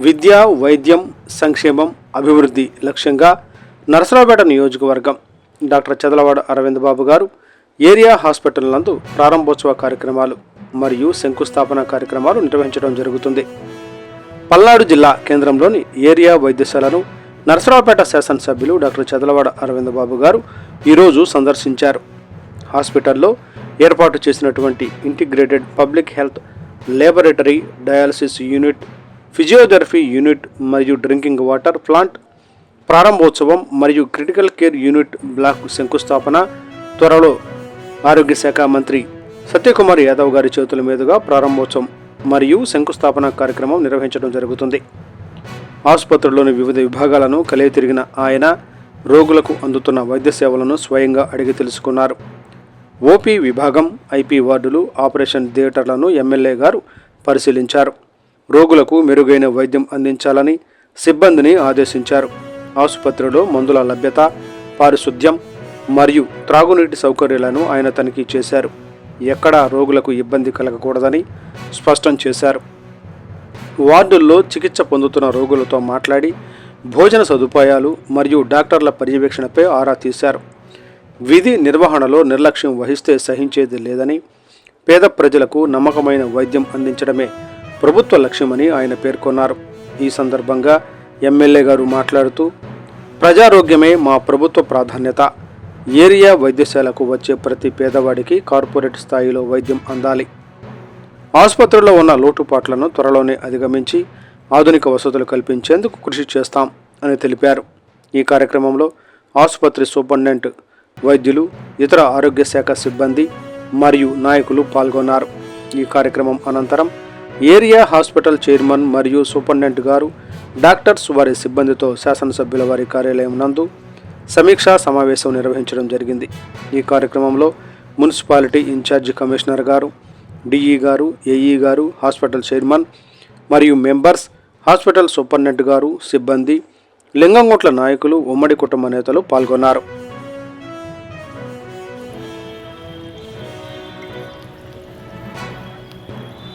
విద్య, వైద్యం, సంక్షేమం, అభివృద్ధి లక్ష్యంగా నరసరావుపేట నియోజకవర్గం డాక్టర్ చదలవాడ అరవింద్ బాబు గారు ఏరియా హాస్పిటల్ నందు ప్రారంభోత్సవ కార్యక్రమాలు మరియు శంకుస్థాపన కార్యక్రమాలు నిర్వహించడం జరుగుతుంది. పల్నాడు జిల్లా కేంద్రంలోని ఏరియా వైద్యశాలను నరసరావుపేట శాసనసభ్యులు డాక్టర్ చదలవాడ అరవింద్ బాబు గారు ఈరోజు సందర్శించారు. హాస్పిటల్లో ఏర్పాటు చేసినటువంటి integrated public health laboratory, dialysis unit, physiotherapy unit మరియు డ్రింకింగ్ వాటర్ ప్లాంట్ ప్రారంభోత్సవం మరియు క్రిటికల్ కేర్ యూనిట్ బ్లాక్ శంకుస్థాపన త్వరలో ఆరోగ్య శాఖ మంత్రి సత్యకుమార్ యాదవ్ గారి చేతుల మీదుగా ప్రారంభోత్సవం మరియు శంకుస్థాపన కార్యక్రమం నిర్వహించడం జరుగుతుంది. ఆసుపత్రిలోని వివిధ విభాగాలను కలిగి తిరిగిన ఆయన రోగులకు అందుతున్న వైద్య సేవలను స్వయంగా అడిగి తెలుసుకున్నారు. ఓపీ విభాగం, ఐపీ వార్డులు, ఆపరేషన్ థియేటర్లను ఎమ్మెల్యే గారు పరిశీలించారు. రోగులకు మెరుగైన వైద్యం అందించాలని సిబ్బందిని ఆదేశించారు. ఆసుపత్రిలో మందుల లభ్యత, పారిశుద్ధ్యం మరియు త్రాగునీటి సౌకర్యాలను ఆయన తనిఖీ చేశారు. ఎక్కడా రోగులకు ఇబ్బంది కలగకూడదని స్పష్టం చేశారు. వార్డుల్లో చికిత్స పొందుతున్న రోగులతో మాట్లాడి భోజన సదుపాయాలు మరియు డాక్టర్ల పర్యవేక్షణపై ఆరా తీశారు. విధి నిర్వహణలో నిర్లక్ష్యం వహిస్తే సహించేది లేదని, పేద ప్రజలకు నమ్మకమైన వైద్యం అందించడమే ప్రభుత్వ లక్ష్యమని ఆయన పేర్కొన్నారు. ఈ సందర్భంగా ఎమ్మెల్యే గారు మాట్లాడుతూ, ప్రజారోగ్యమే మా ప్రభుత్వ ప్రాధాన్యత. ఏరియా వైద్యశాలకు వచ్చే ప్రతి పేదవాడికి కార్పొరేట్ స్థాయిలో వైద్యం అందాలి. ఆసుపత్రిలో ఉన్న లోటుపాట్లను త్వరలోనే అధిగమించి ఆధునిక వసతులు కల్పించేందుకు కృషి చేస్తాం అని తెలిపారు. ఈ కార్యక్రమంలో ఆసుపత్రి సూపరింటెండెంట్, వైద్యులు, ఇతర ఆరోగ్య శాఖ సిబ్బంది మరియు నాయకులు పాల్గొన్నారు. ఈ కార్యక్రమం అనంతరం ఏరియా హాస్పిటల్ చైర్మన్ మరియు సూపరింటెండెంట్ గారు డాక్టర్స్ వారి సిబ్బందితో శాసనసభ్యుల వారి కార్యాలయం నందు సమీక్షా సమావేశం నిర్వహించడం జరిగింది. ఈ కార్యక్రమంలో మున్సిపాలిటీ ఇన్ఛార్జి కమిషనర్ గారు, డిఈ గారు, ఏఈ గారు, హాస్పిటల్ చైర్మన్ మరియు మెంబర్స్, హాస్పిటల్ సూపరింటెండెంట్ గారు, సిబ్బంది, లింగంగుట్ల నాయకులు, ఉమ్మడి కుటుంబ నేతలు పాల్గొన్నారు.